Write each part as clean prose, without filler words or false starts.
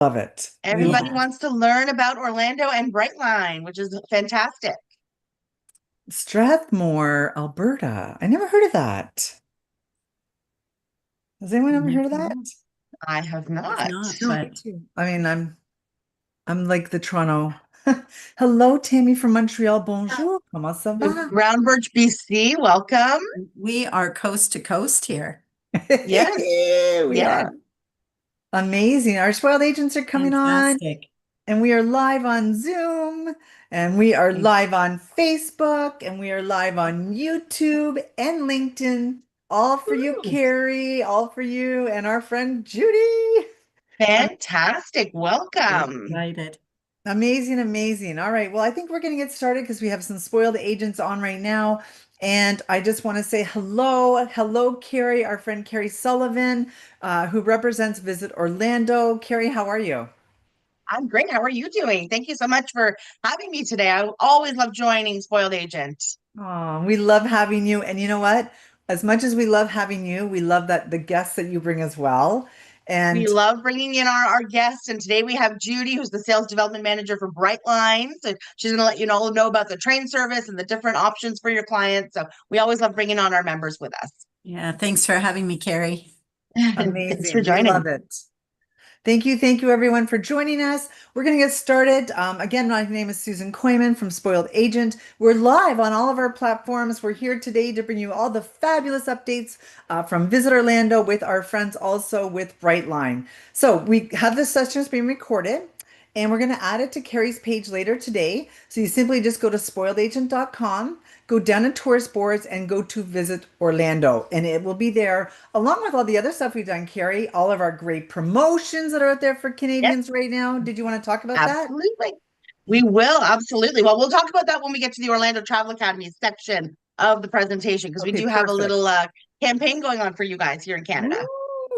Love it. We love Everybody wants to learn about Orlando and Brightline, which is fantastic. Strathmore, Alberta. I never heard of that. Has anyone ever heard of that? No, I have I've not. not, No, me but too. I mean, I'm like the Toronto. Hello, Tammy from Montreal. Bonjour. Comment ça va? Round Birch, BC, welcome. we are coast to coast here. Yes, We yes. are. Amazing. Our spoiled agents are coming on, Fantastic. and we are live on Zoom, and we are live on Facebook, and we are live on YouTube and LinkedIn. All for you, Woo. Carrie, all for you, and our friend Judy. Fantastic. We're Welcome. excited. Amazing, amazing. All right. Well, I think we're going to get started because we have some spoiled agents on right now. And I just want to say hello. Hello, Carrie, our friend Carrie Sullivan, who represents Visit Orlando. Carrie, how are you? I'm great. How are you doing? Thank you so much for having me today. I always love joining Spoiled Agent. Oh, we love having you. And you know what? As much as we love having you, we love that the guests that you bring as well. We And love bringing in our guests, and today we have Judy, who's the sales development manager for Brightline. So she's going to let you know about the train service and the different options for your clients. So we always love bringing on our members with us. Yeah, thanks for having me, Carrie. Thanks for amazing. We love joining. it. Thank you everyone for joining us. We're going to get started. Again, my name is Susan Koyman from Spoiled Agent. We're live on all of our platforms. We're here today to bring you all the fabulous updates from Visit Orlando with our friends also with Brightline. So we have this session being recorded. And we're going to add it to Carrie's page later today. So you simply just go to spoiledagent.com, go down to tourist boards, and go to Visit Orlando. And it will be there along with all the other stuff we've done, Carrie, all of our great promotions that are out there for Yes, Canadians right now. Did you want to talk about that? absolutely. We will, absolutely. Well, we'll talk about that when we get to the Orlando Travel Academy section of the presentation, because we Okay, do have a perfect. little campaign going on for you guys here in Woo! Canada.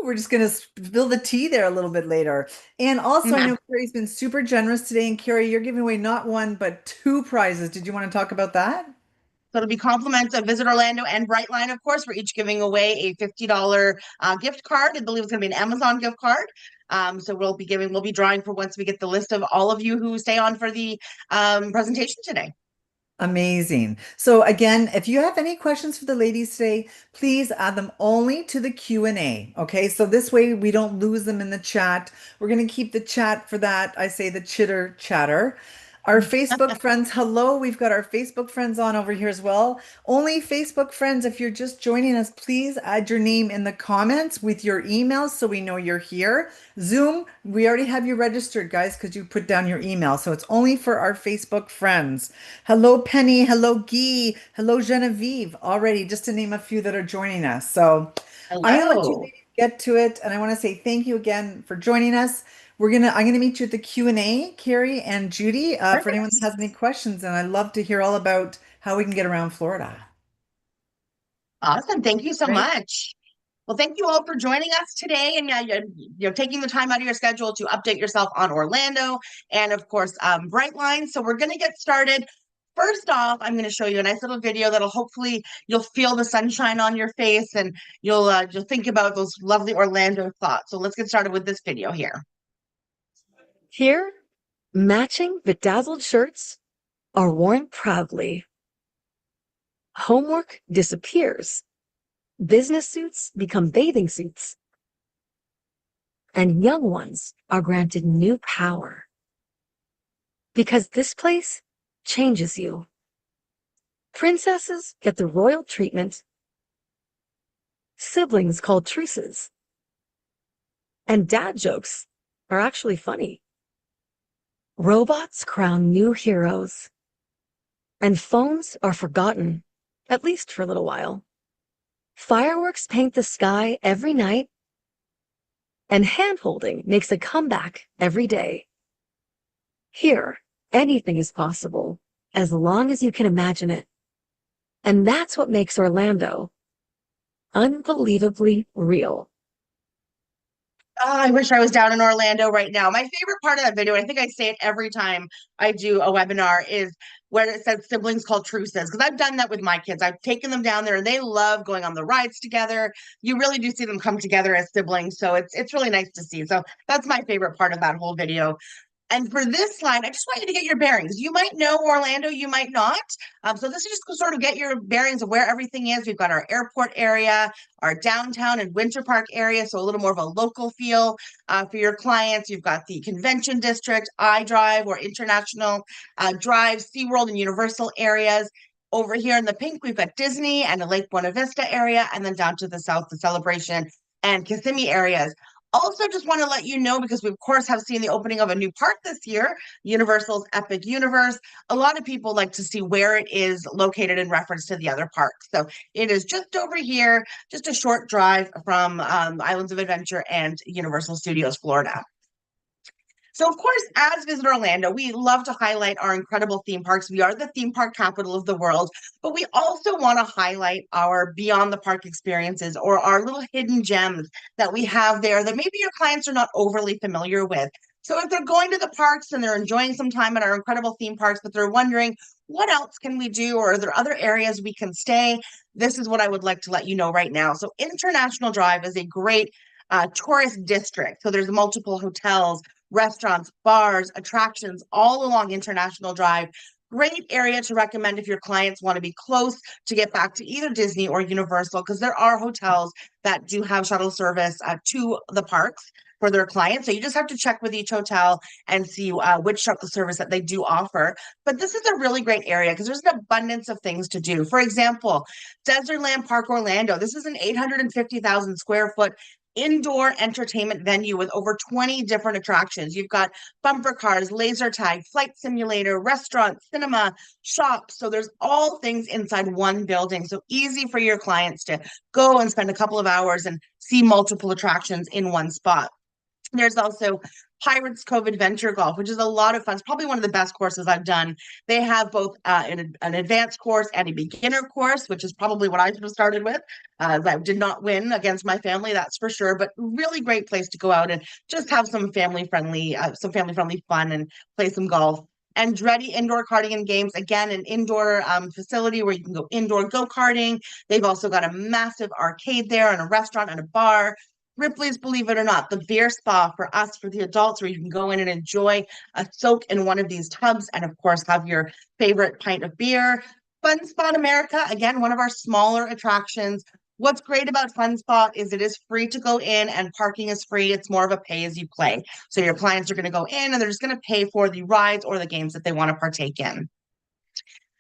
We're just going to spill the tea there a little bit later. And also, I know Carrie's been super generous today. And Carrie, you're giving away not one, but two prizes. Did you want to talk about that? So it'll be compliments of Visit Orlando and Brightline, of course. We're each giving away a $50 gift card. I believe it's going to be an Amazon gift card. So we'll be drawing for once we get the list of all of you who stay on for the presentation today. Amazing. So again, if you have any questions for the ladies today, please add them only to the Q&A. Okay, so this way we don't lose them in the chat. We're going to keep the chat for that. I say the chitter chatter. Our Facebook friends, hello. We've got our Facebook friends on over here as well. Only Facebook friends, if you're just joining us, please add your name in the comments with your email so we know you're here. Zoom, we already have you registered, guys, because you put down your email. So it's only for our Facebook friends. Hello, Penny. Hello, Guy. Hello, Genevieve. Already, just to name a few that are joining us. So I'm going to let you Hello. ladies get to it. And I want to say thank you again for joining us. I'm gonna meet you at the Q&A, Carrie and Judy, for anyone Perfect. that has any questions. And I'd love to hear all about how we can get around Florida. Awesome. Thank you so Right? much. Well, thank you all for joining us today, and you're taking the time out of your schedule to update yourself on Orlando and, of course, Brightline. So we're going to get started. First off, I'm going to show you a nice little video that'll hopefully you'll feel the sunshine on your face, and you'll think about those lovely Orlando thoughts. So let's get started with this video here. Here, matching bedazzled shirts are worn proudly. Homework disappears. Business suits become bathing suits. And young ones are granted new power. Because this place changes you. Princesses get the royal treatment. Siblings called truces. And dad jokes are actually funny. Robots crown new heroes. And phones are forgotten, at least for a little while. Fireworks paint the sky every night. And hand-holding makes a comeback every day. Here, anything is possible, as long as you can imagine it. And that's what makes Orlando unbelievably real. Oh, I wish I was down in Orlando right now. My favorite part of that video, and I think I say it every time I do a webinar, is where it says siblings called truces. Because I've done that with my kids. I've taken them down there and they love going on the rides together. You really do see them come together as siblings. So it's really nice to see. So that's my favorite part of that whole video. And for this slide, I just want you to get your bearings. You might know Orlando, you might not. So this is just to sort of get your bearings of where everything is. We've got our airport area, our downtown and Winter Park area, so a little more of a local feel for your clients. You've got the Convention District, iDrive or International Drive, SeaWorld and Universal areas. Over here in the pink, we've got Disney and the Lake Buena Vista area, and then down to the south, the Celebration and Kissimmee areas. Also, just want to let you know, because we, of course, have seen the opening of a new park this year, Universal's Epic Universe. A lot of people like to see where it is located in reference to the other parks. So it is just over here, just a short drive from Islands of Adventure and Universal Studios, Florida. So, of course, as Visit Orlando, we love to highlight our incredible theme parks. We are the theme park capital of the world, but we also want to highlight our beyond the park experiences, or our little hidden gems that we have there that maybe your clients are not overly familiar with. So if they're going to the parks and they're enjoying some time at our incredible theme parks, but they're wondering, what else can we do? Or are there other areas we can stay? This is what I would like to let you know right now. So International Drive is a great tourist district. So there's multiple hotels, restaurants, bars, attractions all along International Drive. Great area to recommend if your clients want to be close to get back to either Disney or Universal, because there are hotels that do have shuttle service to the parks for their clients. So you just have to check with each hotel and see which shuttle service that they do offer. But this is a really great area because there's an abundance of things to do. For example, Desertland Park Orlando. This is an 850,000 square foot indoor entertainment venue with over 20 different attractions. You've got bumper cars, laser tag, flight simulator, restaurant, cinema, shops. So there's all things inside one building. So easy for your clients to go and spend a couple of hours and see multiple attractions in one spot. There's also Pirates Cove Adventure Golf, which is a lot of fun. It's probably one of the best courses I've done. They have both an advanced course and a beginner course, which is probably what I should have started with. I did not win against my family, that's for sure, but really great place to go out and just have some family-friendly fun and play some golf. Andretti Indoor Karting and Games, again, an indoor facility where you can go indoor go-karting. They've also got a massive arcade there and a restaurant and a bar. Ripley's, believe it or not, the beer spa for us, for the adults, where you can go in and enjoy a soak in one of these tubs and, of course, have your favorite pint of beer. Fun Spot America, again, one of our smaller attractions. What's great about Fun Spot is it is free to go in and parking is free. It's more of a pay as you play. So your clients are going to go in and they're just going to pay for the rides or the games that they want to partake in.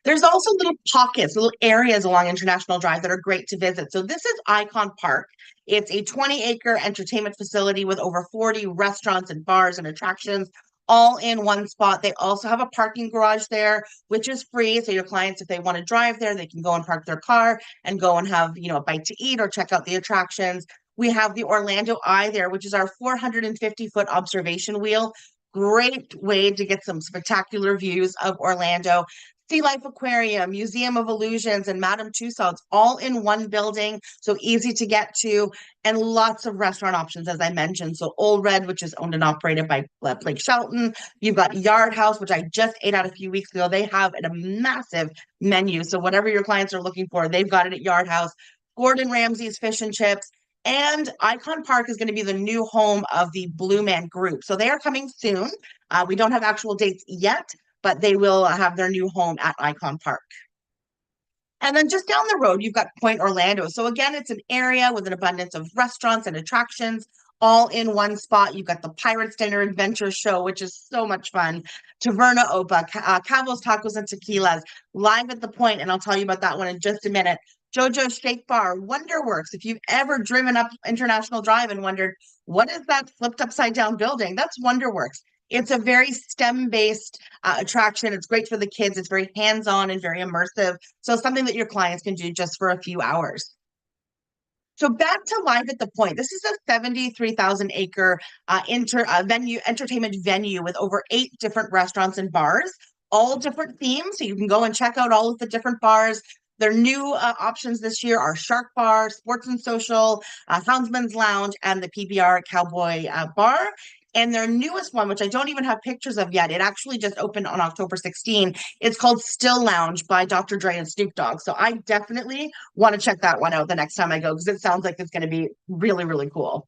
There's also little pockets, little areas along International Drive that are great to visit. So this is Icon Park. It's a 20-acre entertainment facility with over 40 restaurants and bars and attractions all in one spot. They also have a parking garage there, which is free. So your clients, if they want to drive there, they can go and park their car and go and have, a bite to eat or check out the attractions. We have the Orlando Eye there, which is our 450-foot observation wheel. Great way to get some spectacular views of Orlando. Sea Life Aquarium, Museum of Illusions, and Madame Tussauds all in one building, so easy to get to, and lots of restaurant options, as I mentioned. So Old Red, which is owned and operated by Blake Shelton. You've got Yard House, which I just ate at a few weeks ago. They have a massive menu, so whatever your clients are looking for, they've got it at Yard House. Gordon Ramsay's Fish and Chips. And Icon Park is going to be the new home of the Blue Man Group. So they are coming soon. We don't have actual dates yet, but they will have their new home at Icon Park. And then just down the road, you've got Point Orlando. So again, it's an area with an abundance of restaurants and attractions all in one spot. You've got the Pirates Dinner Adventure Show, which is so much fun. Taverna Opa, Cabos Tacos and Tequilas, live at the Point, and I'll tell you about that one in just a minute. JoJo's Shake Bar, Wonderworks. If you've ever driven up International Drive and wondered, what is that flipped upside down building? That's Wonderworks. It's a very STEM-based attraction. It's great for the kids. It's very hands-on and very immersive. So something that your clients can do just for a few hours. So back to Live at the Point. This is a 73,000-acre entertainment venue with over 8 different restaurants and bars, all different themes. So you can go and check out all of the different bars. Their new options this year are Shark Bar, Sports and Social, Houndsman's Lounge, and the PBR Cowboy Bar. And their newest one, which I don't even have pictures of yet, it actually just opened on October 16. It's called Still Lounge by Dr. Dre and Snoop Dogg. So I definitely want to check that one out the next time I go, because it sounds like it's going to be really, really cool.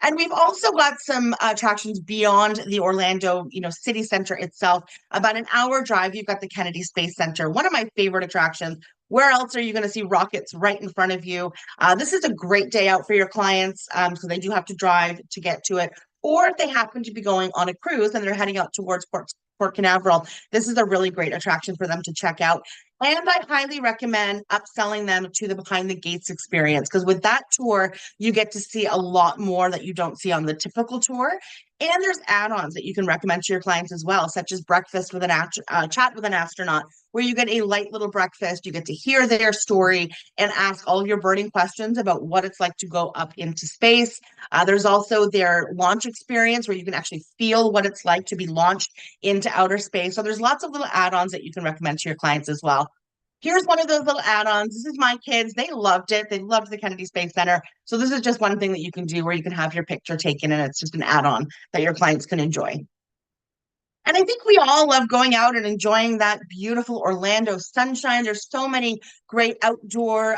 And we've also got some attractions beyond the Orlando, city center itself. About an hour drive, you've got the Kennedy Space Center, one of my favorite attractions. Where else are you going to see rockets right in front of you? This is a great day out for your clients, so they do have to drive to get to it. Or if they happen to be going on a cruise and they're heading out towards Port Canaveral, this is a really great attraction for them to check out. And I highly recommend upselling them to the Behind the Gates experience, because with that tour, you get to see a lot more that you don't see on the typical tour. And there's add-ons that you can recommend to your clients as well, such as breakfast with chat with an astronaut, where you get a light little breakfast. You get to hear their story and ask all your burning questions about what it's like to go up into space. There's also their launch experience, where you can actually feel what it's like to be launched into outer space. So there's lots of little add-ons that you can recommend to your clients as well. Here's one of those little add-ons. This is my kids. They loved it. They loved the Kennedy Space Center. So this is just one thing that you can do where you can have your picture taken, and it's just an add-on that your clients can enjoy. And I think we all love going out and enjoying that beautiful Orlando sunshine. There's so many great outdoor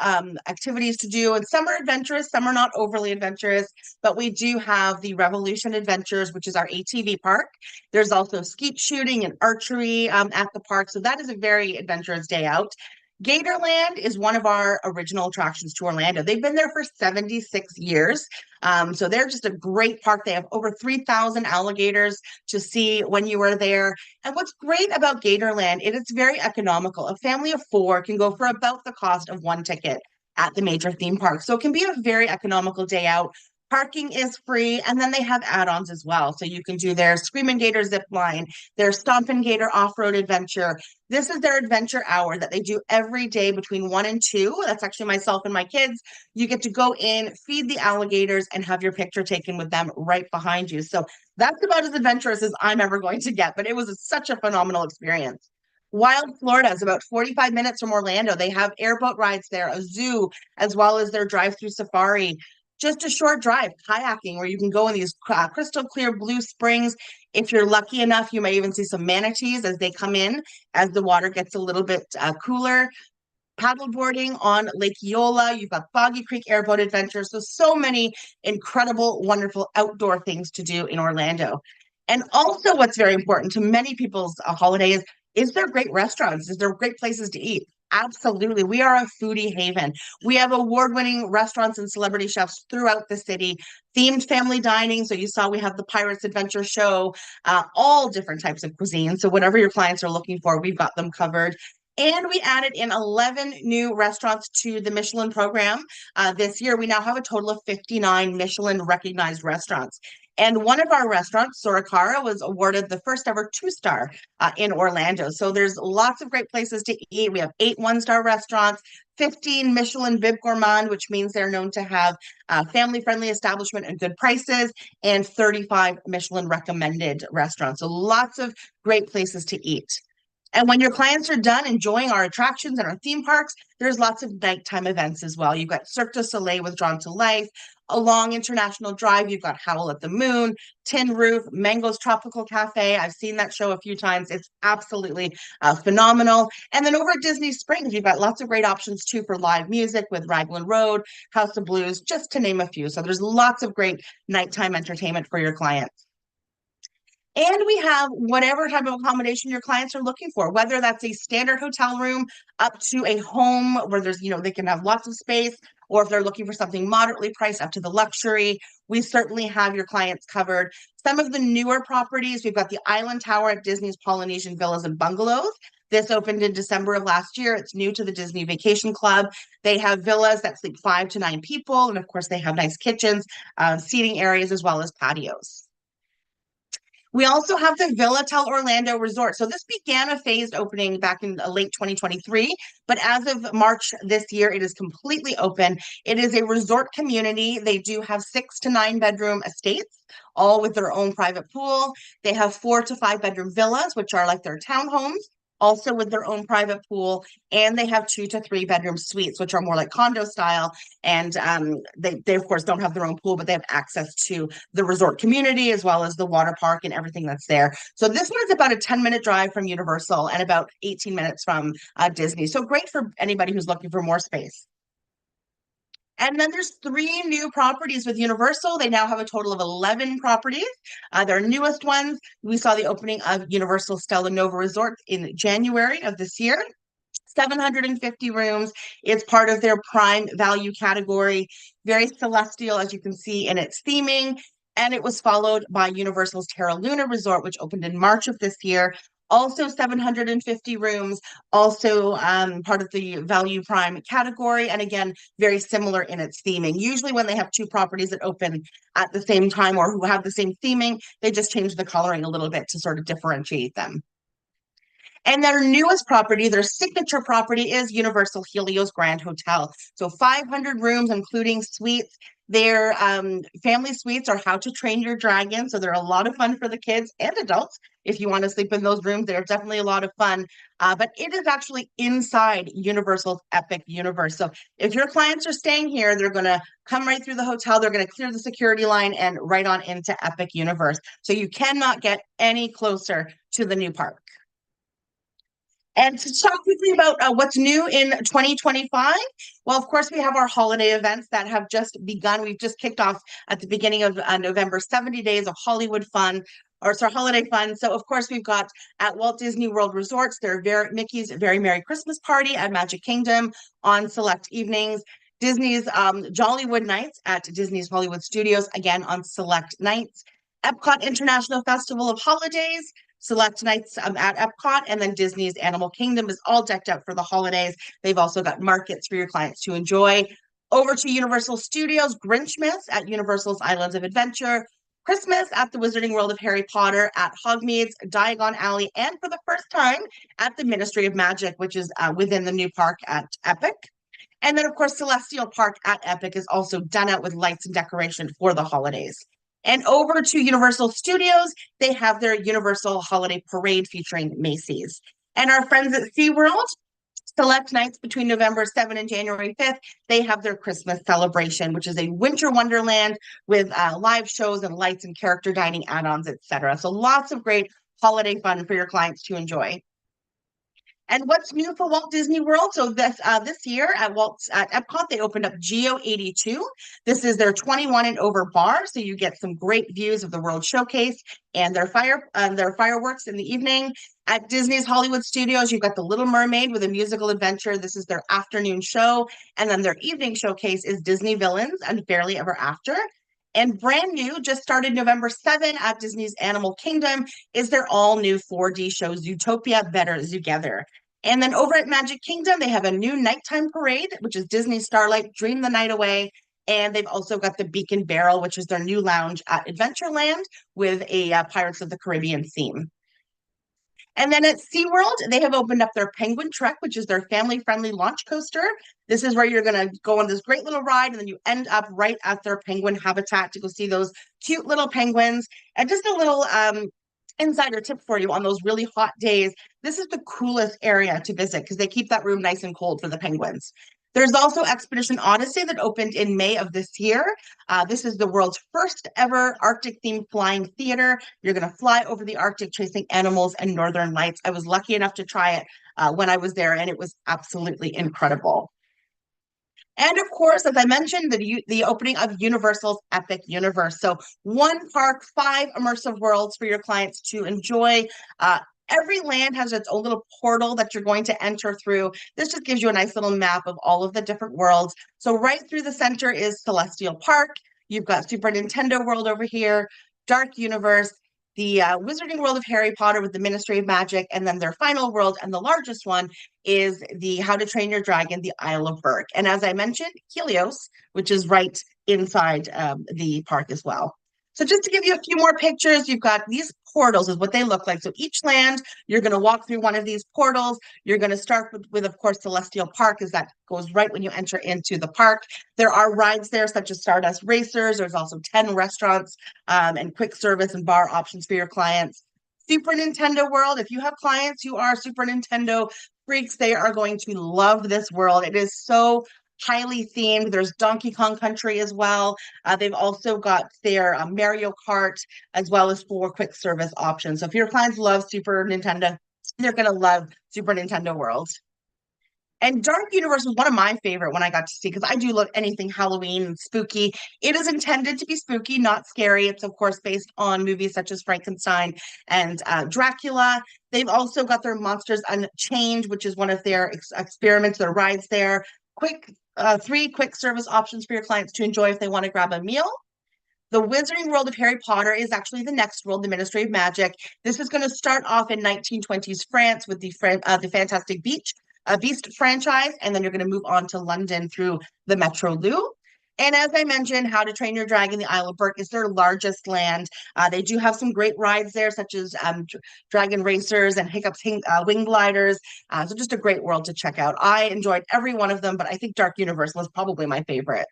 activities to do, and some are adventurous, some are not overly adventurous, but we do have the Revolution Adventures, which is our ATV park. There's also skeet shooting and archery at the park, so that is a very adventurous day out. Gatorland is one of our original attractions to Orlando. They've been there for 76 years. So they're just a great park. They have over 3,000 alligators to see when you are there. And what's great about Gatorland, it's very economical. A family of 4 can go for about the cost of one ticket at the major theme park. So it can be a very economical day out. Parking is free, and then they have add-ons as well. So you can do their Screamin' Gator zip line, their Stompin' Gator off-road adventure. This is their adventure hour that they do every day between 1 and 2. That's actually myself and my kids. You get to go in, feed the alligators, and have your picture taken with them right behind you. So that's about as adventurous as I'm ever going to get, but it was such a phenomenal experience. Wild Florida is about 45 minutes from Orlando. They have airboat rides there, a zoo, as well as their drive-through safari. Just a short drive, kayaking, where you can go in these crystal clear blue springs. If you're lucky enough, you may even see some manatees as they come in, as the water gets a little bit cooler. Paddleboarding on Lake Eola. You've got Foggy Creek Airboat Adventures. So many incredible, wonderful outdoor things to do in Orlando. And also what's very important to many people's holiday is there great restaurants? Is there great places to eat? Absolutely. We are a foodie haven. We have award-winning restaurants and celebrity chefs throughout the city, themed family dining. So you saw we have the Pirates Adventure Show, all different types of cuisine. So whatever your clients are looking for, we've got them covered. And we added in 11 new restaurants to the Michelin program this year. We now have a total of 59 Michelin recognized restaurants. And one of our restaurants, Sorokara, was awarded the first ever 2-star in Orlando. So there's lots of great places to eat. We have 8 1-star restaurants, 15 Michelin Bib Gourmand, which means they're known to have family-friendly establishment and good prices, and 35 Michelin recommended restaurants. So lots of great places to eat. And when your clients are done enjoying our attractions and our theme parks, there's lots of nighttime events as well. You've got Cirque du Soleil with Drawn to Life, along International Drive, you've got Howl at the Moon, Tin Roof, Mango's Tropical Cafe. I've seen that show a few times. It's absolutely phenomenal. And then over at Disney Springs, you've got lots of great options too for live music with Raglan Road, House of Blues, just to name a few. So there's lots of great nighttime entertainment for your clients. And we have whatever type of accommodation your clients are looking for, whether that's a standard hotel room up to a home where there's, they can have lots of space, or if they're looking for something moderately priced up to the luxury, we certainly have your clients covered. Some of the newer properties, we've got the Island Tower at Disney's Polynesian Villas and Bungalows. This opened in December of last year. It's new to the Disney Vacation Club. They have villas that sleep 5 to 9 people. And of course, they have nice kitchens, seating areas, as well as patios. We also have the Villa Tel Orlando Resort. So this began a phased opening back in late 2023, but as of March this year, it is completely open. It is a resort community. They do have 6 to 9 bedroom estates, all with their own private pool. They have 4 to 5 bedroom villas, which are like their townhomes. also with their own private pool, and they have 2 to 3 bedroom suites, which are more like condo style. And they of course don't have their own pool, but they have access to the resort community as well as the water park and everything that's there. So this one is about a 10-minute drive from Universal and about 18 minutes from Disney. So great for anybody who's looking for more space. And then there's 3 new properties with Universal. They now have a total of 11 properties. Their newest ones, we saw the opening of Universal Stella Nova Resort in January of this year. 750 rooms. It's part of their prime value category. Very celestial, as you can see in its theming. And it was followed by Universal's Terra Luna Resort, which opened in March of this year. Also 750 rooms, also part of the value prime category. And again, very similar in its theming. Usually when they have 2 properties that open at the same time or who have the same theming, they just change the coloring a little bit to sort of differentiate them. And their newest property, their signature property, is Universal Helios Grand Hotel. So 500 rooms, including suites. Their family suites are How to Train Your Dragon. So they're a lot of fun for the kids and adults. If you want to sleep in those rooms, they're definitely a lot of fun. But it is actually inside Universal's Epic Universe. So if your clients are staying here, they're going to come right through the hotel. They're going to clear the security line and right on into Epic Universe. So you cannot get any closer to the new park. And to talk quickly about what's new in 2025, well, of course, we have our holiday events that have just begun. We've just kicked off at the beginning of November, 70 days of Hollywood fun, or sorry, holiday fun. So, of course, we've got at Walt Disney World Resorts, Mickey's Very Merry Christmas Party at Magic Kingdom on select evenings. Disney's Jollywood Nights at Disney's Hollywood Studios, again on select nights. Epcot International Festival of Holidays, select nights at Epcot, and then Disney's Animal Kingdom is all decked out for the holidays. They've also got markets for your clients to enjoy. Over to Universal Studios, Grinchmas at Universal's Islands of Adventure, Christmas at the Wizarding World of Harry Potter at Hogsmeade's Diagon Alley, and for the first time at the Ministry of Magic, which is within the new park at Epic. And then, of course, Celestial Park at Epic is also done out with lights and decoration for the holidays. And over to Universal Studios, they have their Universal Holiday Parade featuring Macy's. And our friends at SeaWorld, select nights between November 7th and January 5th, they have their Christmas celebration, which is a winter wonderland with live shows and lights and character dining add-ons, etc. So lots of great holiday fun for your clients to enjoy. And what's new for Walt Disney World? So this year at Epcot, they opened up Geo 82. This is their 21 and over bar, so you get some great views of the World Showcase and their fireworks in the evening. At Disney's Hollywood Studios, you've got The Little Mermaid with a musical adventure. This is their afternoon show, and then their evening showcase is Disney Villains and Fairly Ever After. And brand new, just started November 7 at Disney's Animal Kingdom, is their all-new 4D show, Zootopia Better Together. And then over at Magic Kingdom, they have a new nighttime parade, which is Disney Starlight, Dream the Night Away. And they've also got the Beacon Barrel, which is their new lounge at Adventureland with a Pirates of the Caribbean theme. And then at SeaWorld, they have opened up their Penguin Trek, which is their family-friendly launch coaster. This is where you're going to go on this great little ride, and then you end up right at their penguin habitat to go see those cute little penguins. And just a little insider tip for you on those really hot days. This is the coolest area to visit because they keep that room nice and cold for the penguins. There's also Expedition Odyssey that opened in May of this year. This is the world's first ever Arctic-themed flying theater. You're going to fly over the Arctic chasing animals and northern lights. I was lucky enough to try it when I was there, and it was absolutely incredible. And of course, as I mentioned, the opening of Universal's Epic Universe. So 1 park, 5 immersive worlds for your clients to enjoy. Every land has its own little portal that you're going to enter through. This just gives you a nice little map of all of the different worlds. So right through the center is Celestial Park. You've got Super Nintendo World over here, Dark Universe, the Wizarding World of Harry Potter with the Ministry of Magic, and then their final world, and the largest one, is the How to Train Your Dragon, the Isle of Berk. And as I mentioned, Helios, which is right inside the park as well. So just to give you a few more pictures, you've got these portals is what they look like. So each land, you're going to walk through one of these portals. You're going to start with, of course, Celestial Park, as that goes right when you enter into the park. There are rides there, such as Stardust Racers. There's also 10 restaurants and quick service and bar options for your clients. Super Nintendo World. If you have clients who are Super Nintendo freaks, they are going to love this world. It is so highly themed. There's Donkey Kong Country as well. They've also got their Mario Kart, as well as 4 quick service options. So if your clients love Super Nintendo, they're going to love Super Nintendo World. And Dark Universe was one of my favorite when I got to see, because I do love anything Halloween and spooky. It is intended to be spooky, not scary. It's, of course, based on movies such as Frankenstein and Dracula. They've also got their Monsters Unchained, which is one of their experiments, their rides there. 3 quick service options for your clients to enjoy if they want to grab a meal. The Wizarding World of Harry Potter is actually the next world, the Ministry of Magic. This is going to start off in 1920s France with the Fantastic Beast franchise, and then you're going to move on to London through the Metro Loop. And as I mentioned, How to Train Your Dragon, the Isle of Berk is their largest land. They do have some great rides there, such as Dragon Racers and Hiccup's Wing Gliders. So just a great world to check out. I enjoyed every one of them, but I think Dark Universe was probably my favorite.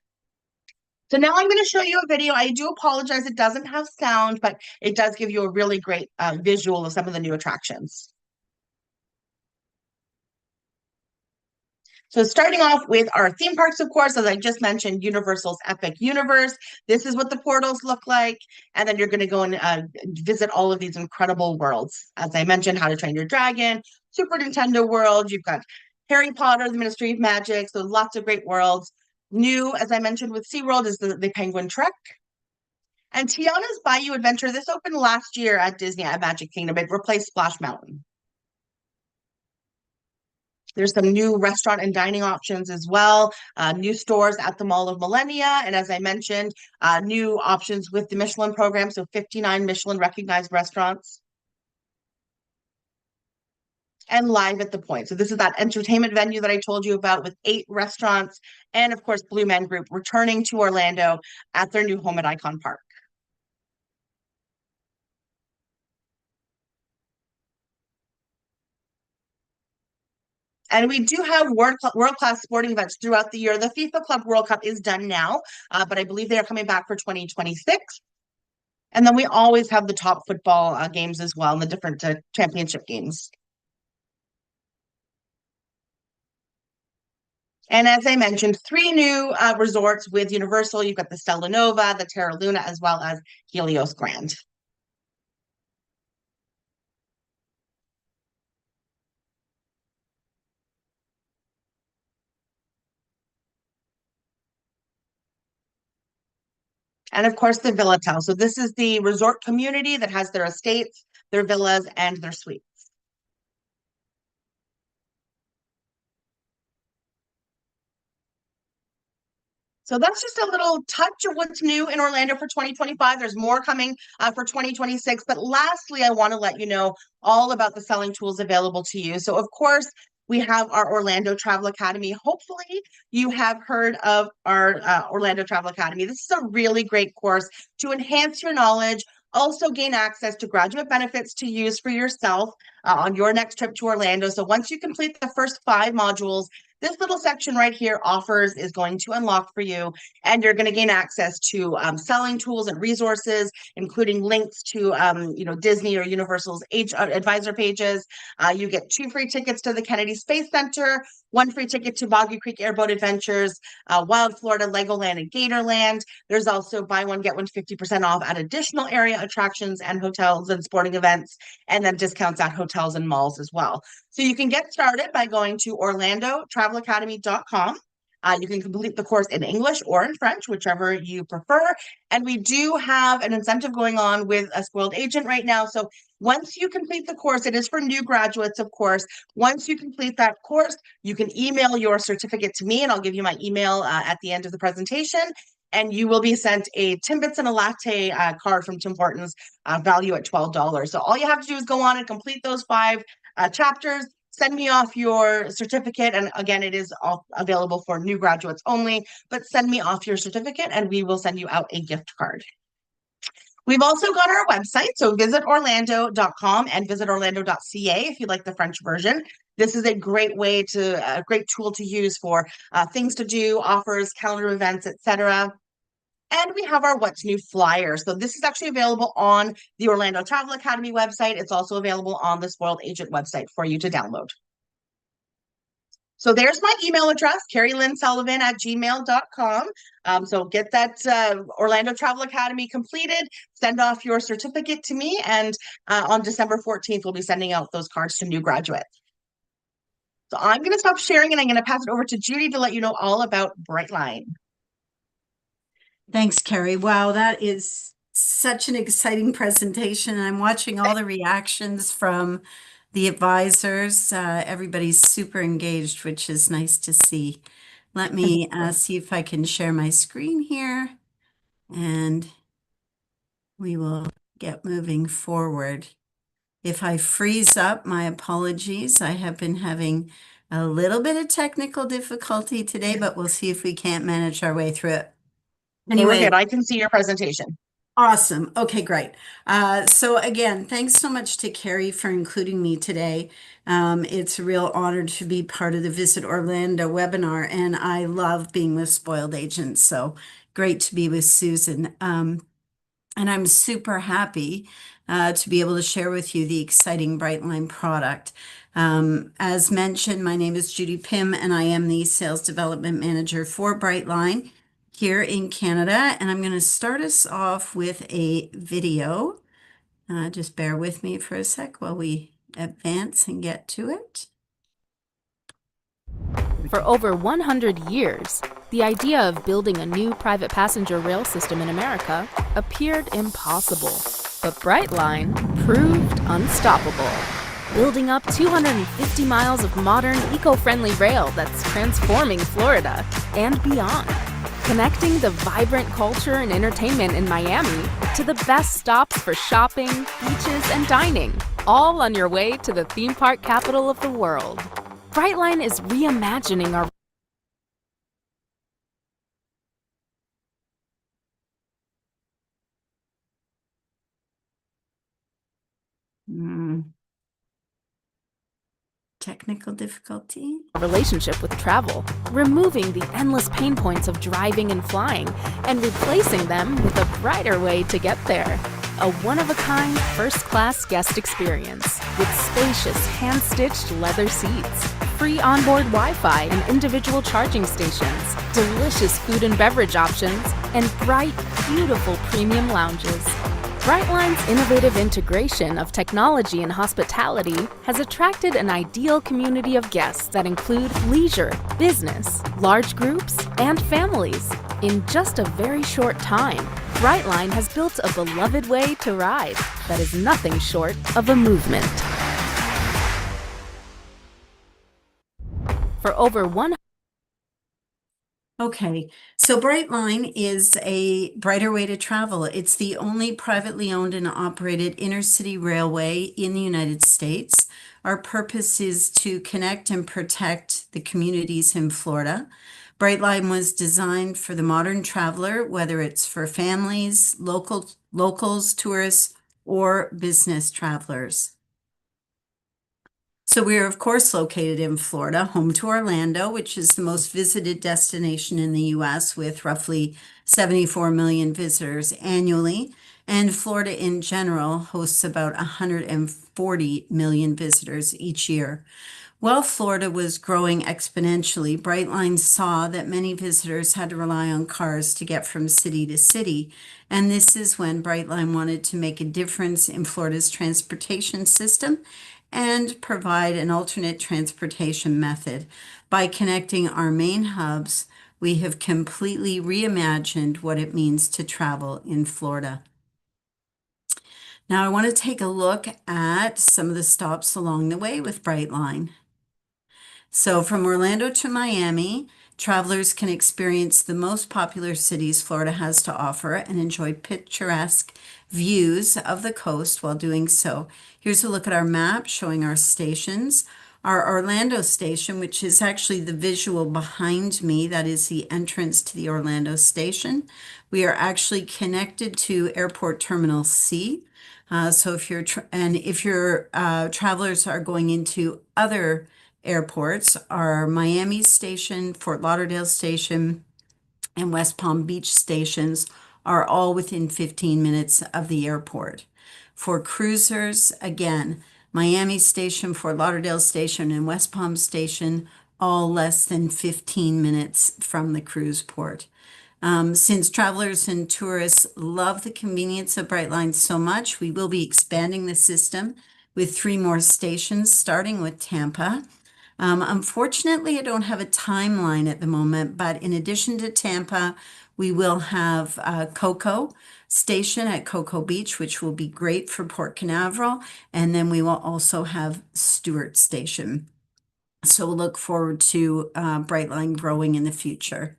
So now I'm going to show you a video. I do apologize, it doesn't have sound, but it does give you a really great visual of some of the new attractions. So starting off with our theme parks, of course, as I just mentioned, Universal's Epic Universe. This is what the portals look like. And then you're going to go and visit all of these incredible worlds. As I mentioned, How to Train Your Dragon, Super Nintendo World. You've got Harry Potter, the Ministry of Magic. So lots of great worlds. New, as I mentioned, with SeaWorld is the Penguin Trek. And Tiana's Bayou Adventure, this opened last year at Disney at Magic Kingdom. It replaced Splash Mountain. There's some new restaurant and dining options as well, new stores at the Mall of Millennia. And as I mentioned, new options with the Michelin program, so 59 Michelin recognized restaurants. And Live at the Point. So this is that entertainment venue that I told you about with 8 restaurants. And of course, Blue Man Group returning to Orlando at their new home at Icon Park. And we do have world-class sporting events throughout the year. The FIFA Club World Cup is done now, but I believe they are coming back for 2026. And then we always have the top football games as well, and the different championship games. And as I mentioned, 3 new resorts with Universal. You've got the Stella Nova, the Terra Luna, as well as Helios Grand. And of course, the Villa Town. So this is the resort community that has their estates, their villas, and their suites. So that's just a little touch of what's new in Orlando for 2025. There's more coming for 2026. But lastly, I want to let you know all about the selling tools available to you. So of course, we have our Orlando Travel Academy. Hopefully, you have heard of our Orlando Travel Academy. This is a really great course to enhance your knowledge, also gain access to graduate benefits to use for yourself on your next trip to Orlando. So once you complete the first 5 modules, this little section right here, offers, is going to unlock for you, and you're going to gain access to selling tools and resources, including links to Disney or Universal's advisor pages. You get 2 free tickets to the Kennedy Space Center, 1 free ticket to Boggy Creek Airboat Adventures, Wild Florida, Legoland, and Gatorland. There's also buy one, get one 50% off at additional area attractions and hotels and sporting events, and then discounts at hotels and malls as well. So you can get started by going to orlandotravelacademy.com. You can complete the course in English or in French, whichever you prefer. And we do have an incentive going on with a Spoiled Agent right now. So once you complete the course, it is for new graduates, of course. Once you complete that course, you can email your certificate to me, and I'll give you my email at the end of the presentation. And you will be sent a Timbits and a Latte card from Tim Hortons, value at $12. So all you have to do is go on and complete those 5 chapters, send me off your certificate. And again, it is available for new graduates only, but send me off your certificate and we will send you out a gift card. We've also got our website, so visit orlando.com and visit orlando.ca if you like the French version. This is a great tool to use for things to do, offers, calendar events, etc. And we have our What's New flyer. So this is actually available on the Orlando Travel Academy website. It's also available on the Spoiled Agent website for you to download. So there's my email address, carrieLynnSullivan@gmail.com. So get that Orlando Travel Academy completed, send off your certificate to me, and on December 14th, we'll be sending out those cards to new graduates. So I'm going to stop sharing and I'm going to pass it over to Judy to let you know all about Brightline. Thanks, Carrie. Wow, that is such an exciting presentation. I'm watching all the reactions from the advisors. Everybody's super engaged, which is nice to see. Let me see if I can share my screen here, and we will get moving forward. If I freeze up, my apologies. I have been having a little bit of technical difficulty today, but we'll see if we can't manage our way through it. Anyway, Anyway, I can see your presentation. awesome. Okay, great. So again, thanks so much to Carrie for including me today. It's a real honor to be part of the Visit Orlando webinar, and I love being with Spoiled Agents. So great to be with Susan. And I'm super happy to be able to share with you the exciting Brightline product. As mentioned, my name is Judy Pym, and I am the Sales Development Manager for Brightline here in Canada. And I'm going to start us off with a video. Just bear with me for a sec while we advance and get to it. For over 100 years, the idea of building a new private passenger rail system in America appeared impossible. But Brightline proved unstoppable, building up 250 miles of modern, eco-friendly rail that's transforming Florida and beyond, connecting the vibrant culture and entertainment in Miami to the best stops for shopping, beaches, and dining, all on your way to the theme park capital of the world. Brightline is reimagining our Technical difficulty. relationship with travel, removing the endless pain points of driving and flying, and replacing them with a brighter way to get there. A one-of-a-kind, first-class guest experience with spacious, hand-stitched leather seats, free onboard Wi-Fi and individual charging stations, delicious food and beverage options, and bright, beautiful premium lounges. Brightline's innovative integration of technology and hospitality has attracted an ideal community of guests that include leisure, business, large groups, and families. In just a very short time, Brightline has built a beloved way to ride that is nothing short of a movement. For over 100 Okay, so Brightline is a brighter way to travel. It's the only privately owned and operated intercity railway in the United States. Our purpose is to connect and protect the communities in Florida. Brightline was designed for the modern traveler, whether it's for families, locals, tourists, or business travelers. So we are, of course, located in Florida, home to Orlando, which is the most visited destination in the U.S. with roughly 74 million visitors annually. And Florida in general hosts about 140 million visitors each year. While Florida was growing exponentially, Brightline saw that many visitors had to rely on cars to get from city to city. And this is when Brightline wanted to make a difference in Florida's transportation system and provide an alternate transportation method. By connecting our main hubs, we have completely reimagined what it means to travel in Florida. Now I want to take a look at some of the stops along the way with Brightline. So from Orlando to Miami, travelers can experience the most popular cities Florida has to offer and enjoy picturesque views of the coast while doing so. Here's a look at our map showing our stations. Our Orlando station, which is actually the visual behind me, that is the entrance to the Orlando station. We are actually connected to Airport Terminal C. So if your travelers are going into other airports, our Miami station, Fort Lauderdale station, and West Palm Beach stations are all within 15 minutes of the airport. For cruisers, again, Miami Station, Fort Lauderdale Station, and West Palm Station, all less than 15 minutes from the cruise port. Since travelers and tourists love the convenience of Brightline so much, we will be expanding the system with 3 more stations, starting with Tampa. Unfortunately, I don't have a timeline at the moment, but in addition to Tampa, we will have Cocoa Station at Cocoa Beach, which will be great for Port Canaveral, and then we will also have Stewart Station. So we'll look forward to Brightline growing in the future.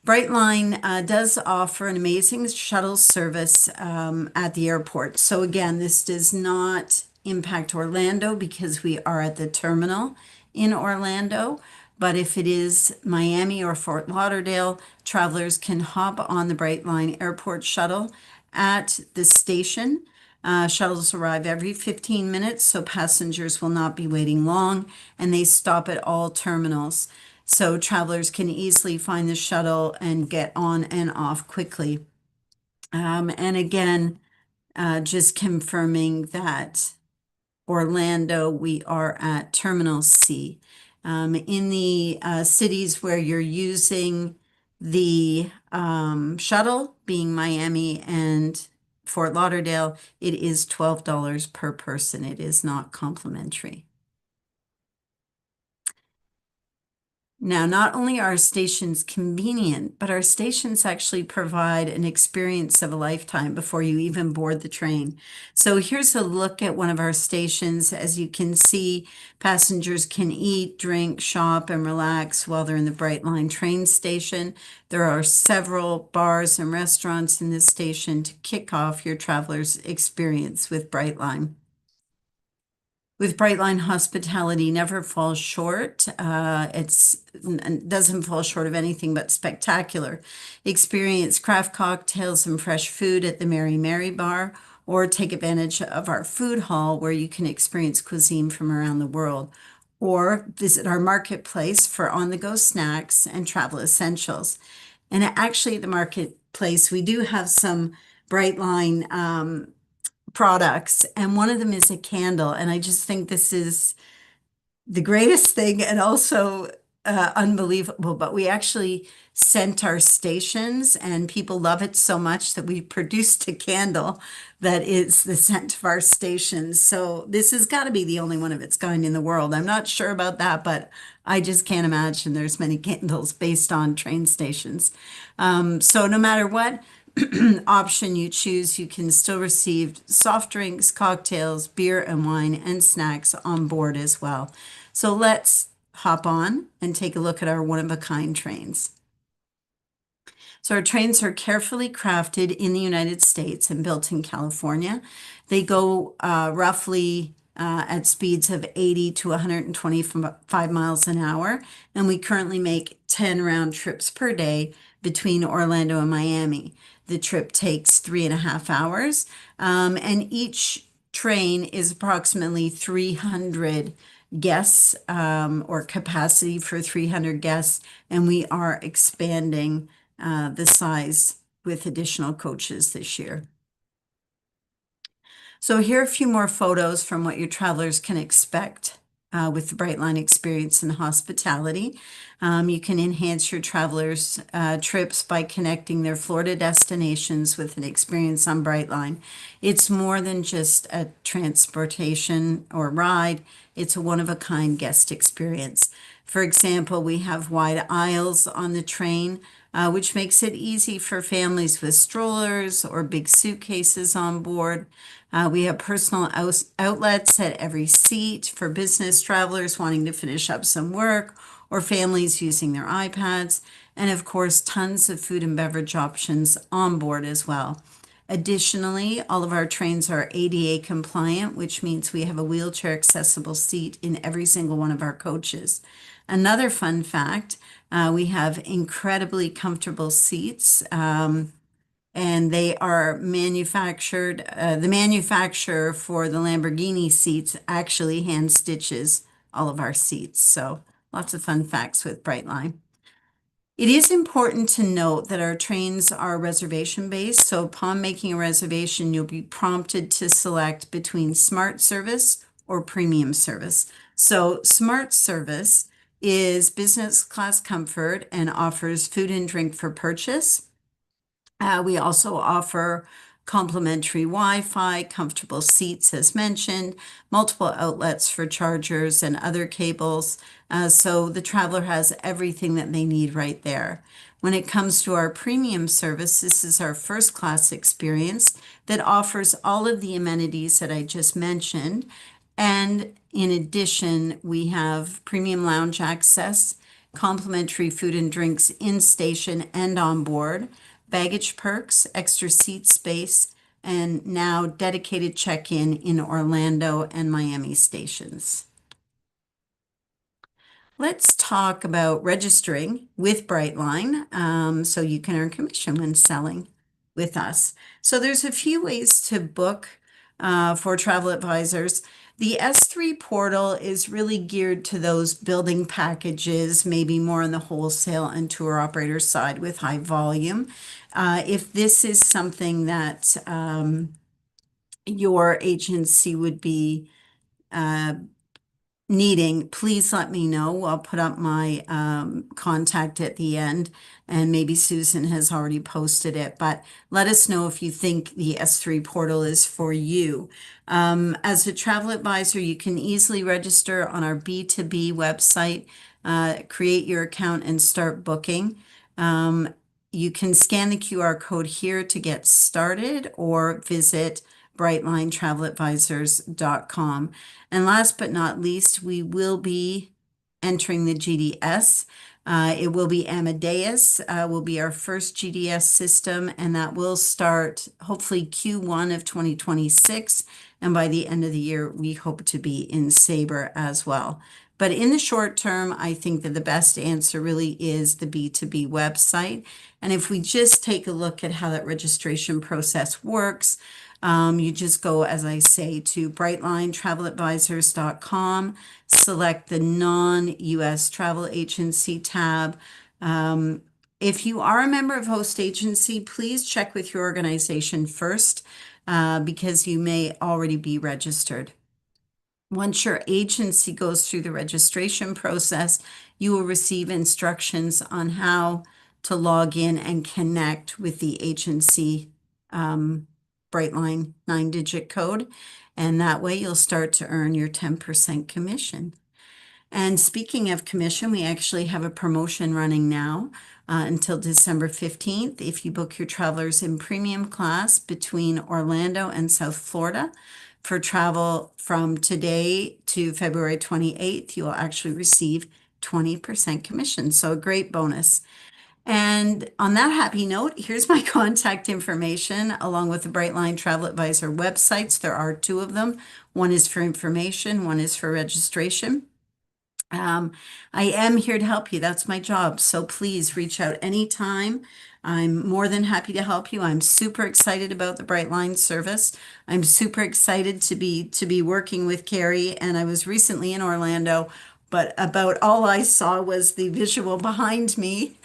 Brightline does offer an amazing shuttle service at the airport. So again, this does not impact Orlando because we are at the terminal in Orlando. But if it is Miami or Fort Lauderdale, travelers can hop on the Brightline airport shuttle at the station. Shuttles arrive every 15 minutes, so passengers will not be waiting long, and they stop at all terminals. So travelers can easily find the shuttle and get on and off quickly. And again, just confirming that Orlando, we are at Terminal C. In the cities where you're using the shuttle, being Miami and Fort Lauderdale, it is $12 per person. It is not complimentary. Now, not only are our stations convenient, but our stations actually provide an experience of a lifetime before you even board the train. So here's a look at one of our stations. As you can see, passengers can eat, drink, shop, and relax while they're in the Brightline train station. There are several bars and restaurants in this station to kick off your traveler's experience with Brightline. With Brightline, hospitality never falls short. It doesn't fall short of anything but spectacular. Experience craft cocktails and fresh food at the Mary Mary Bar, or take advantage of our food hall where you can experience cuisine from around the world, or visit our marketplace for on-the-go snacks and travel essentials. And actually, at the marketplace, we do have some Brightline products, and one of them is a candle, and I just think this is the greatest thing and also unbelievable. But we actually scent our stations, and people love it so much that we produced a candle that is the scent of our stations. So this has got to be the only one of its kind in the world. I'm not sure about that, but I just can't imagine there's many candles based on train stations. So no matter what option you choose, you can still receive soft drinks, cocktails, beer and wine, and snacks on board as well. So let's hop on and take a look at our one-of-a-kind trains. So our trains are carefully crafted in the United States and built in California. They go roughly at speeds of 80 to 125 miles an hour, and we currently make 10 round trips per day between Orlando and Miami. The trip takes 3.5 hours, and each train is approximately 300 guests, or capacity for 300 guests, and we are expanding the size with additional coaches this year. So here are a few more photos from what your travelers can expect with the Brightline experience and hospitality. You can enhance your travelers' trips by connecting their Florida destinations with an experience on Brightline. It's more than just a transportation or ride. It's a one-of-a-kind guest experience. For example, we have wide aisles on the train, which makes it easy for families with strollers or big suitcases on board. We have personal outlets at every seat for business travelers wanting to finish up some work or families using their iPads. And of course, tons of food and beverage options on board as well. Additionally, all of our trains are ADA compliant, which means we have a wheelchair accessible seat in every single one of our coaches. Another fun fact, we have incredibly comfortable seats, and they are manufactured. The manufacturer for the Lamborghini seats actually hand stitches all of our seats. So lots of fun facts with Brightline. It is important to note that our trains are reservation based, so upon making a reservation, you'll be prompted to select between Smart Service or Premium Service. So Smart Service is business class comfort and offers food and drink for purchase. We also offer complimentary Wi-Fi, comfortable seats as mentioned, multiple outlets for chargers and other cables. So the traveler has everything that they need right there. When it comes to our premium service, this is our first class experience that offers all of the amenities that I just mentioned. And in addition, we have premium lounge access, complimentary food and drinks in station and on board, baggage perks, extra seat space, and now dedicated check-in in Orlando and Miami stations. Let's talk about registering with Brightline so you can earn commission when selling with us. So there's a few ways to book for travel advisors. The S3 portal is really geared to those building packages, maybe more on the wholesale and tour operator side with high volume. If this is something that your agency would be needing, please let me know. I'll put up my contact at the end, and maybe Susan has already posted it, but let us know if you think the S3 portal is for you. As a travel advisor, you can easily register on our B2B website, create your account and start booking. You can scan the QR code here to get started or visit brightlinetraveladvisors.com. And last but not least, we will be entering the GDS. It will be Amadeus, will be our first GDS system, and that will start hopefully Q1 of 2026. And by the end of the year, we hope to be in Sabre as well. But in the short term, I think that the best answer really is the B2B website. And if we just take a look at how that registration process works, you just go, as I say, to brightlinetraveladvisors.com, select the non-US travel agency tab. If you are a member of host agency, please check with your organization first because you may already be registered. Once your agency goes through the registration process, you will receive instructions on how to log in and connect with the agency Brightline 9-digit code. And that way you'll start to earn your 10% commission. And speaking of commission, we actually have a promotion running now until December 15th. If you book your travelers in premium class between Orlando and South Florida for travel from today to February 28th, you will actually receive 20% commission. So a great bonus. And on that happy note, here's my contact information along with the Brightline Travel Advisor websites. There are two of them. One is for information, one is for registration. I am here to help you. That's my job. So please reach out anytime. I'm more than happy to help you. I'm super excited about the Brightline service. I'm super excited to be working with Carrie. And I was recently in Orlando, but about all I saw was the visual behind me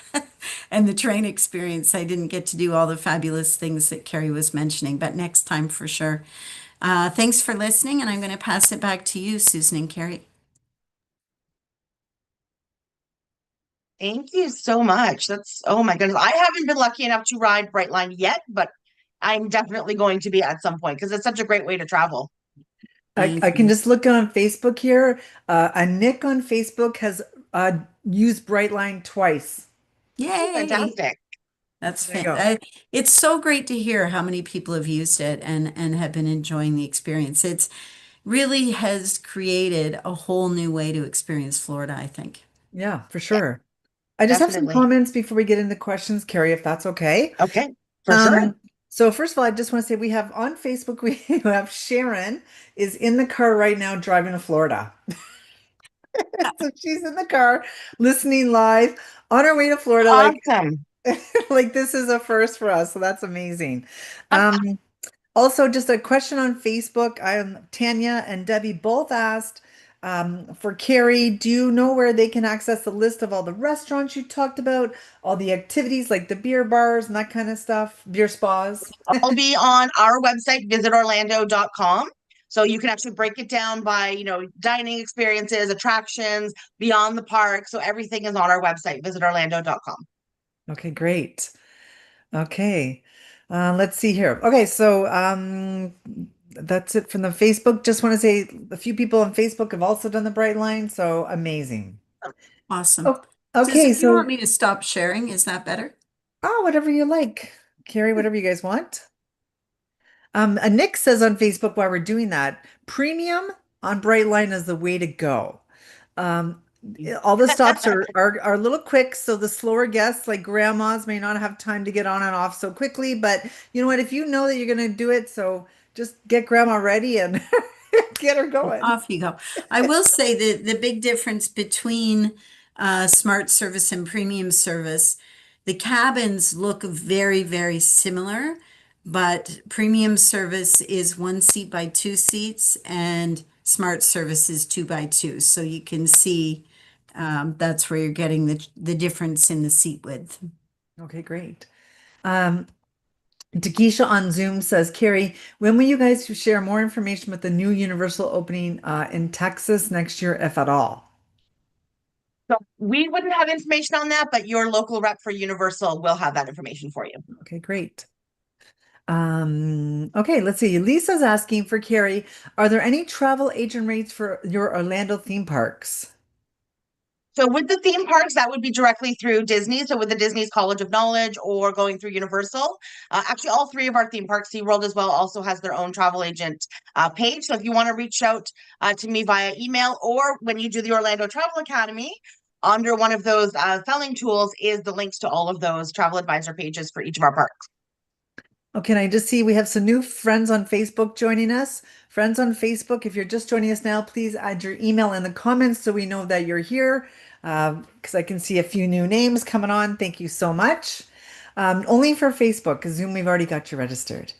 and the train experience. I didn't get to do all the fabulous things that Carrie was mentioning, but next time for sure. Thanks for listening, and I'm going to pass it back to you, Susan and Carrie. Thank you so much. That's, oh my goodness. I haven't been lucky enough to ride Brightline yet, but I'm definitely going to be at some point because it's such a great way to travel. I can just look on Facebook here. A Nick on Facebook has used Brightline twice. Yay! Fantastic. That's There you go. it's so great to hear how many people have used it and have been enjoying the experience. It's really has created a whole new way to experience Florida, I think. Yeah, for sure. I just have some Definitely. comments before we get into questions, Carrie, if that's okay. Okay, for sure. So first of all, I just want to say we have on Facebook, we have Sharon is in the car right now driving to Florida. So she's in the car listening live on her way to Florida. Awesome. Like this is a first for us. So that's amazing. Also, just a question on Facebook. Tanya and Debbie both asked For Carrie, do you know where they can access the list of all the restaurants you talked about, all the activities like the beer bars and that kind of stuff, beer spas? I'll be on our website, visitorlando.com. So you can actually break it down by, dining experiences, attractions, beyond the park. So everything is on our website, visitorlando.com. Okay, great. Okay. Let's see here. Okay, so that's it from the Facebook. Just want to say a few people on Facebook have also done the Brightline, so amazing. Awesome. Oh, okay, Susan, do you want so me to stop sharing? Is that better? whatever you like. Carrie, whatever you guys want. Nick says on Facebook while we're doing that, premium on Brightline is the way to go. Um, all the stops are a little quick, so the slower guests, like grandmas, may not have time to get on and off so quickly. But you know what? If you know that you're going to do it, so just get grandma ready and get her going. Off you go. I will say that the big difference between smart service and premium service, the cabins look very, very similar, but premium service is 1 seat by 2 seats, and smart service is 2 by 2. So you can see that's where you're getting the difference in the seat width. Okay, great. Um, Takesha on Zoom says, Carrie, when will you guys share more information with the new Universal opening in Texas next year, if at all? So we wouldn't have information on that, but your local rep for Universal will have that information for you. Okay, great. Okay, let's see. Lisa's asking for Carrie, are there any travel agent rates for your Orlando theme parks? So with the theme parks, that would be directly through Disney. So with the Disney's College of Knowledge or going through Universal. Actually, all three of our theme parks, SeaWorld as well, also has their own travel agent page. So if you want to reach out to me via email, or when you do the Orlando Travel Academy, under one of those selling tools is the links to all of those travel advisor pages for each of our parks. Okay, and I just see we have some new friends on Facebook joining us. Friends on Facebook, if you're just joining us now, please add your email in the comments so we know that you're here. Because I can see a few new names coming on. Thank you so much. Only for Facebook, because Zoom, we've already got you registered.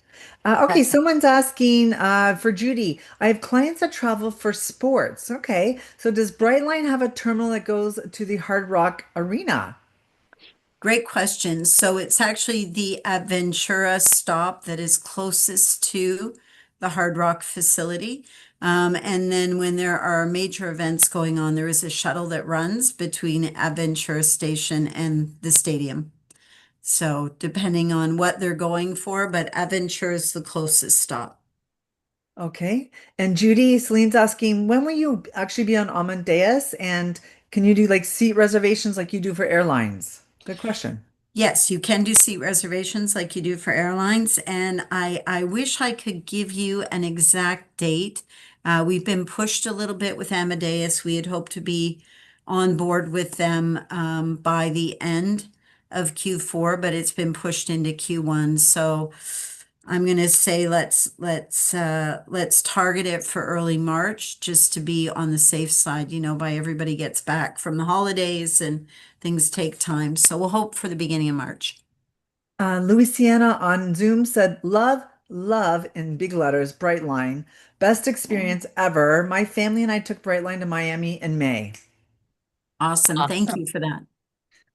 Okay, someone's asking for Judy. I have clients that travel for sports. Okay, so does Brightline have a terminal that goes to the Hard Rock Arena? Great question. So it's actually the Aventura stop that is closest to the Hard Rock facility. And then when there are major events going on, there is a shuttle that runs between Aventura Station and the stadium. So depending on what they're going for, but Aventura is the closest stop. Okay. And Judy, Celine's asking, when will you actually be on Amadeus? And can you do like seat reservations like you do for airlines? Good question. Yes, you can do seat reservations like you do for airlines, and I wish I could give you an exact date. We've been pushed a little bit with Amadeus. We had hoped to be on board with them by the end of Q4, but it's been pushed into Q1. So I'm going to say let's target it for early March just to be on the safe side, by everybody gets back from the holidays and things take time. So we'll hope for the beginning of March. Louisiana on Zoom said, love, love in big letters, Brightline. Best experience ever. My family and I took Brightline to Miami in May. Awesome. Thank you for that.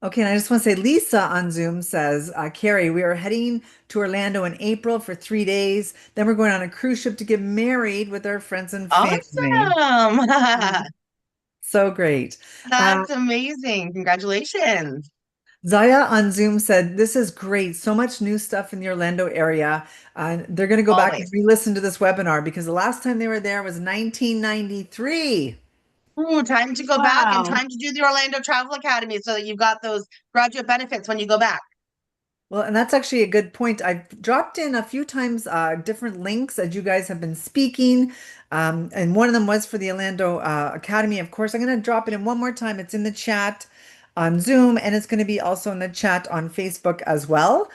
Okay, and I just want to say Lisa on Zoom says, Carrie, we are heading to Orlando in April for 3 days. Then we're going on a cruise ship to get married with our friends and family. Awesome. So great. That's amazing. Congratulations. Zaya on Zoom said, this is great. So much new stuff in the Orlando area. They're going to go back and Always. re-listen to this webinar because the last time they were there was 1993. Ooh, time to go back and Wow. time to do the Orlando Travel Academy so that you've got those graduate benefits when you go back. Well, and that's actually a good point. I've dropped in a few times different links as you guys have been speaking. And one of them was for the Orlando Academy. Of course, I'm going to drop it in one more time. It's in the chat on Zoom, and it's going to be also in the chat on Facebook as well.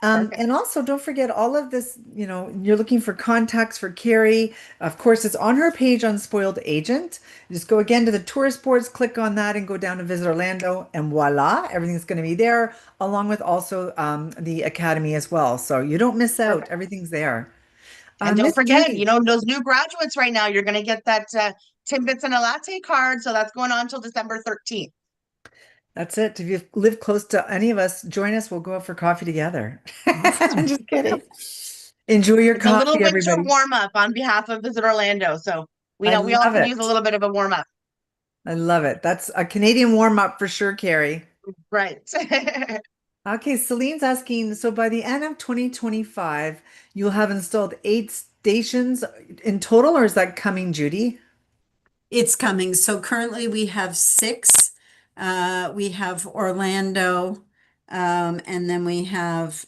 Perfect. And also, don't forget all of this, you're looking for contacts for Carrie. Of course, it's on her page on Spoiled Agent. Just go again to the tourist boards, click on that, and go down to Visit Orlando, and voila, everything's going to be there, along with also the Academy as well. So you don't miss out. Perfect. Everything's there. And don't Miss forget, Judy. those new graduates right now, you're going to get that Timbits and a latte card. So that's going on until December 13th. That's it. If you live close to any of us, join us. We'll go out for coffee together. I'm Awesome. just kidding. Enjoy your It's a little coffee, winter everybody. warm up on behalf of Visit Orlando. So we I know we all love could use a it. little bit of a warm up. I love it. That's a Canadian warm up for sure, Carrie. Right. Okay, Celine's asking, so by the end of 2025, you'll have installed 8 stations in total, or is that coming, Judy? It's coming. So currently we have 6. We have Orlando, and then we have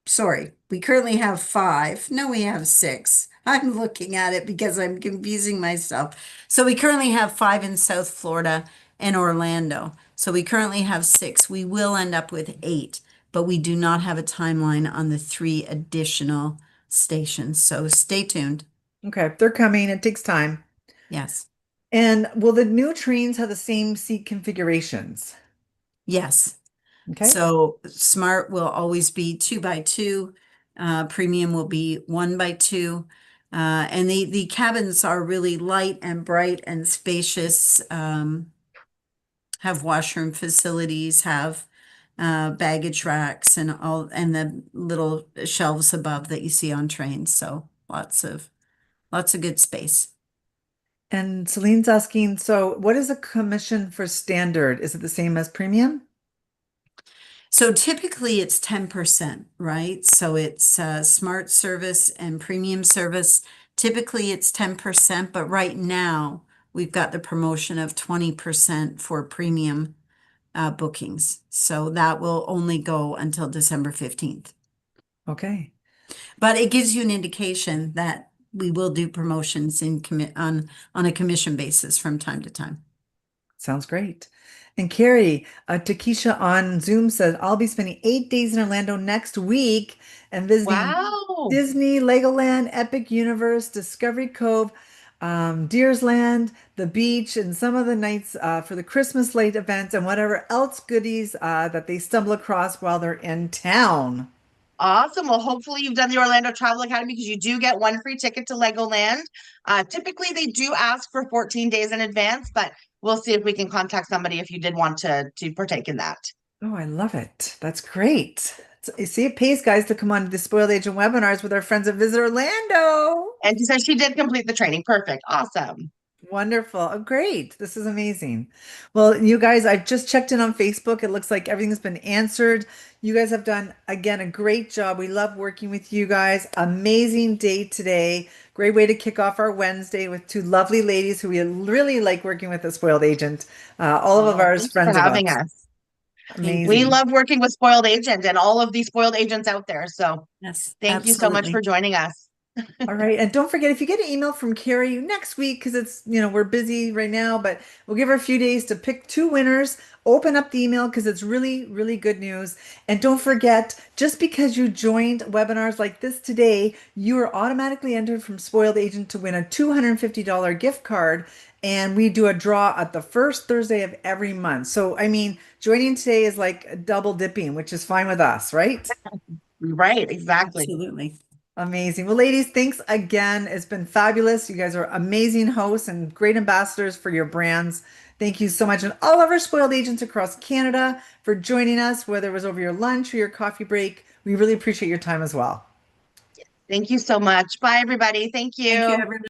sorry, we currently have 5. No, we have 6. I'm looking at it because I'm confusing myself. So we currently have 5 in South Florida and Orlando. So we currently have 6. We will end up with 8, but we do not have a timeline on the 3 additional stations. So stay tuned. Okay, they're coming. It takes time. Yes. And will the new trains have the same seat configurations? Yes. Okay. So Smart will always be 2 by 2. Premium will be 1 by 2. And the cabins are really light and bright and spacious. Have washroom facilities, have baggage racks, and the little shelves above that you see on trains. So lots of good space. And Celine's asking, so what is a commission for standard? Is it the same as premium? So typically it's 10%, right? So it's Smart service and premium service. Typically it's 10%, but right now we've got the promotion of 20% for premium bookings. So that will only go until December 15th. Okay. But it gives you an indication that we will do promotions on a commission basis from time to time. Sounds great. And Carrie, Takesha on Zoom says, I'll be spending 8 days in Orlando next week and visiting Wow. Disney, Legoland, Epic Universe, Discovery Cove, Deers Land, the beach, and some of the nights for the Christmas light events and whatever else goodies that they stumble across while they're in town. Awesome. Well, hopefully you've done the Orlando Travel Academy because you do get 1 free ticket to Legoland. Typically, they do ask for 14 days in advance, but we'll see if we can contact somebody if you did want to partake in that. Oh, I love it. That's great. So, you see, it pays guys to come on to the Spoiled Agent webinars with our friends at Visit Orlando. And she said she did complete the training. Perfect. Awesome. Wonderful. Oh, great. This is amazing. Well, you guys, I've just checked in on Facebook. It looks like everything's been answered. You guys have done, again, a great job. We love working with you guys. Amazing day today. Great way to kick off our Wednesday with 2 lovely ladies who we really like working with as Spoiled Agent. All of ours Thanks friends for of having us. us. Thank We Amazing. love working with Spoiled Agent and all of these Spoiled Agents out there. So Yes, thank you so much for absolutely. joining us. All right. And don't forget, if you get an email from Carrie next week, because it's, we're busy right now, but we'll give her a few days to pick 2 winners. Open up the email because it's really, really good news. And don't forget, just because you joined webinars like this today, you are automatically entered from Spoiled Agent to win a $250 gift card. And we do a draw at the first Thursday of every month. So, I mean, joining today is like double dipping, which is fine with us, right? Right, exactly. Absolutely. Amazing. Well, ladies, thanks again. It's been fabulous. You guys are amazing hosts and great ambassadors for your brands. Thank you so much. And all of our Spoiled Agents across Canada for joining us, whether it was over your lunch or your coffee break. We really appreciate your time as well. Thank you so much. Bye, everybody. Thank Thank you, you. everyone.